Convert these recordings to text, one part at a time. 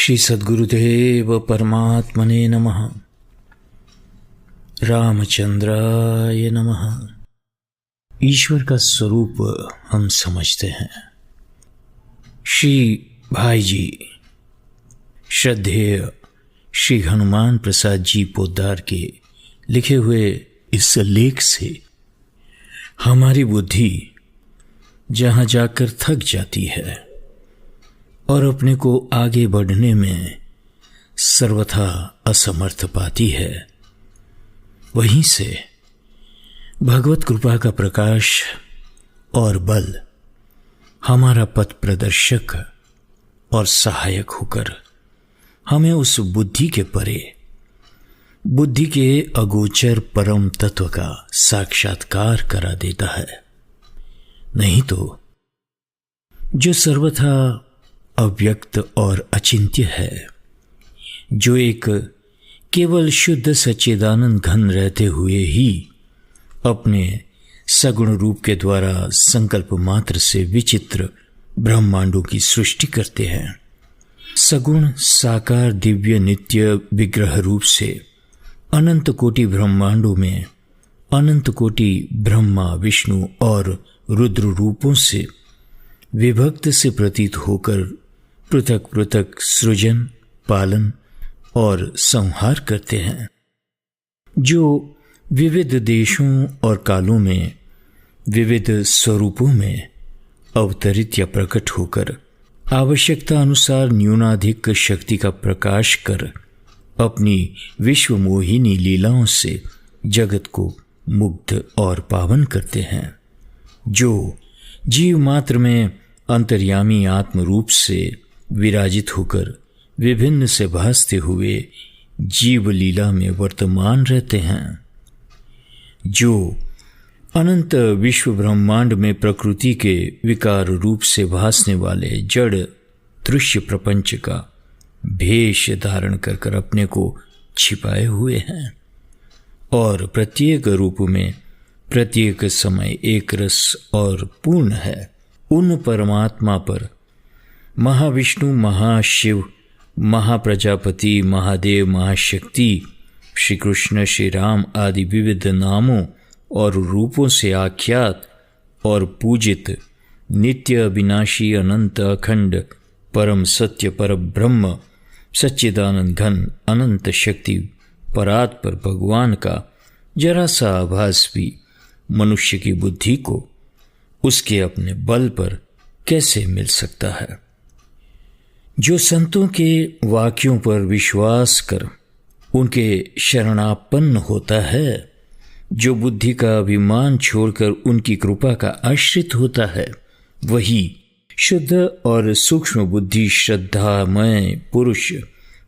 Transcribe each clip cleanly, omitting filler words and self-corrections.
श्री सद्गुरुदेव परमात्मने नमः। रामचंद्राय नमः। ईश्वर का स्वरूप हम समझते हैं। श्री भाई जी श्रद्धेय श्री हनुमान प्रसाद जी पोद्दार के लिखे हुए इस लेख से हमारी बुद्धि जहाँ जाकर थक जाती है और अपने को आगे बढ़ने में सर्वथा असमर्थ पाती है, वहीं से भगवत कृपा का प्रकाश और बल हमारा पथ प्रदर्शक और सहायक होकर हमें उस बुद्धि के परे, बुद्धि के अगोचर परम तत्व का साक्षात्कार करा देता है। नहीं तो जो सर्वथा अव्यक्त और अचिंत्य है, जो एक केवल शुद्ध सच्चिदानंद घन रहते हुए ही अपने सगुण रूप के द्वारा संकल्प मात्र से विचित्र ब्रह्मांडों की सृष्टि करते हैं, सगुण साकार दिव्य नित्य विग्रह रूप से अनंत कोटि ब्रह्मांडों में अनंत कोटि ब्रह्मा विष्णु और रुद्र रूपों से विभक्त से प्रतीत होकर पृथक पृथक सृजन पालन और संहार करते हैं, जो विविध देशों और कालों में विविध स्वरूपों में अवतरित या प्रकट होकर आवश्यकता अनुसार न्यूनाधिक शक्ति का प्रकाश कर अपनी विश्व मोहिनी लीलाओं से जगत को मुग्ध और पावन करते हैं, जो जीव मात्र में अंतर्यामी आत्म रूप से विराजित होकर विभिन्न से भासते हुए जीव लीला में वर्तमान रहते हैं, जो अनंत विश्व ब्रह्मांड में प्रकृति के विकार रूप से भासने वाले जड़ दृश्य प्रपंच का भेष धारण कर अपने को छिपाए हुए हैं और प्रत्येक रूप में प्रत्येक समय एक रस और पूर्ण है। उन परमात्मा पर महाविष्णु महाशिव महाप्रजापति महादेव महाशक्ति श्री कृष्ण श्री राम आदि विविध नामों और रूपों से आख्यात और पूजित नित्य अविनाशी अनंत अखंड परम सत्य पर ब्रह्म सच्चिदानंद घन अनंत शक्ति परात्पर भगवान का जरा सा आभास भी मनुष्य की बुद्धि को उसके अपने बल पर कैसे मिल सकता है। जो संतों के वाक्यों पर विश्वास कर उनके शरणापन्न होता है, जो बुद्धि का अभिमान छोड़कर उनकी कृपा का आश्रित होता है, वही शुद्ध और सूक्ष्म बुद्धि श्रद्धामय पुरुष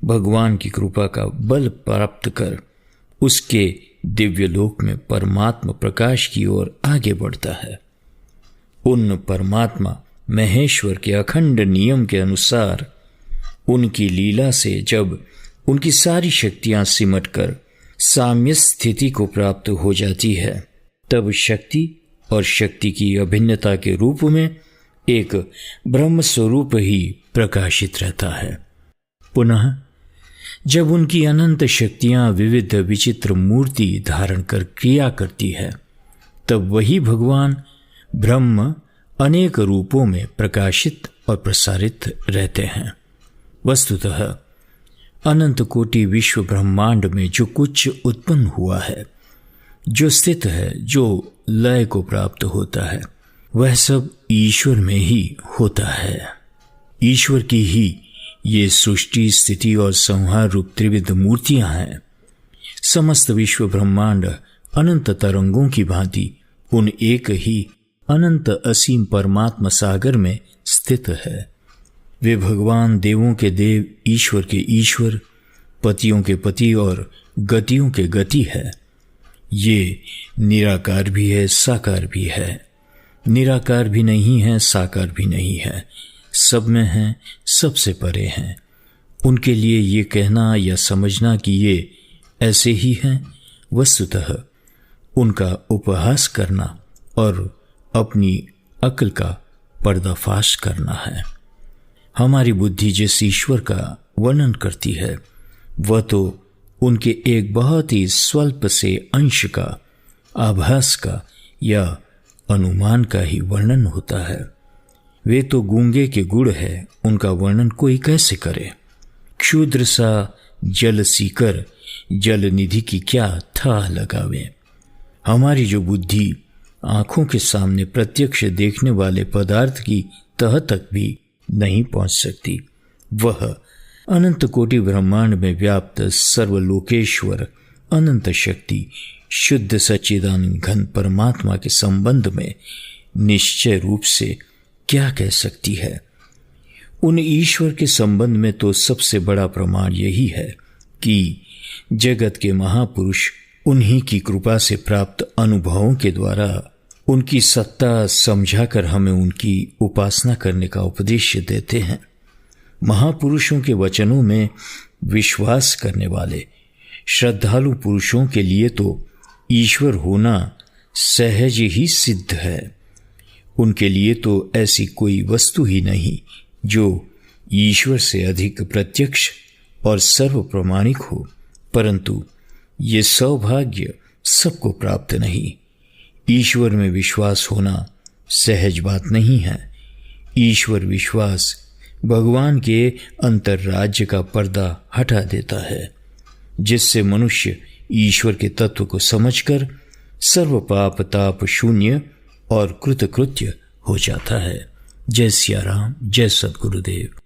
भगवान की कृपा का बल प्राप्त कर उसके दिव्य लोक में परमात्मा प्रकाश की ओर आगे बढ़ता है। उन परमात्मा महेश्वर के अखंड नियम के अनुसार उनकी लीला से जब उनकी सारी शक्तियां सिमटकर साम्य स्थिति को प्राप्त हो जाती है, तब शक्ति और शक्ति की अभिन्नता के रूप में एक ब्रह्म स्वरूप ही प्रकाशित रहता है। पुनः जब उनकी अनंत शक्तियां विविध विचित्र मूर्ति धारण कर क्रिया करती है, तब वही भगवान ब्रह्म अनेक रूपों में प्रकाशित और प्रसारित रहते हैं। वस्तुतः अनंत कोटि विश्व ब्रह्मांड में जो कुछ उत्पन्न हुआ है, जो स्थित है, जो लय को प्राप्त होता है, वह सब ईश्वर में ही होता है। ईश्वर की ही ये सृष्टि स्थिति और संहार रूप त्रिविध मूर्तियां हैं। समस्त विश्व ब्रह्मांड अनंत तरंगों की भांति उन एक ही अनंत असीम परमात्मा सागर में स्थित है। वे भगवान देवों के देव ईश्वर के ईश्वर पतियों के पति और गतियों के गति है। ये निराकार भी है साकार भी है, निराकार भी नहीं है साकार भी नहीं है, सब में हैं, सबसे परे हैं। उनके लिए ये कहना या समझना कि ये ऐसे ही हैं, वस्तुतः उनका उपहास करना और अपनी अक्ल का पर्दाफाश करना है। हमारी बुद्धि जिस ईश्वर का वर्णन करती है वह तो उनके एक बहुत ही स्वल्प से अंश का, आभास का या अनुमान का ही वर्णन होता है। वे तो गूंगे के गुड़ है, उनका वर्णन कोई कैसे करे। क्षुद्र सा जल सीकर जल निधि की क्या थाह लगावे। हमारी जो बुद्धि आंखों के सामने प्रत्यक्ष देखने वाले पदार्थ की तह तक भी नहीं पहुंच सकती, वह अनंत कोटि ब्रह्मांड में व्याप्त सर्वलोकेश्वर अनंत शक्ति शुद्ध सच्चिदानंद घन परमात्मा के संबंध में निश्चय रूप से क्या कह सकती है। उन ईश्वर के संबंध में तो सबसे बड़ा प्रमाण यही है कि जगत के महापुरुष उन्हीं की कृपा से प्राप्त अनुभवों के द्वारा उनकी सत्ता समझाकर हमें उनकी उपासना करने का उपदेश देते हैं। महापुरुषों के वचनों में विश्वास करने वाले श्रद्धालु पुरुषों के लिए तो ईश्वर होना सहज ही सिद्ध है। उनके लिए तो ऐसी कोई वस्तु ही नहीं जो ईश्वर से अधिक प्रत्यक्ष और सर्व प्रमाणिक हो, परंतु ये सौभाग्य सबको प्राप्त नहीं। ईश्वर में विश्वास होना सहज बात नहीं है। ईश्वर विश्वास भगवान के अंतर्राज्य का पर्दा हटा देता है, जिससे मनुष्य ईश्वर के तत्व को समझकर सर्व पाप ताप शून्य और कृतकृत्य हो जाता है। जय सिया राम, जय सद्गुरुदेव।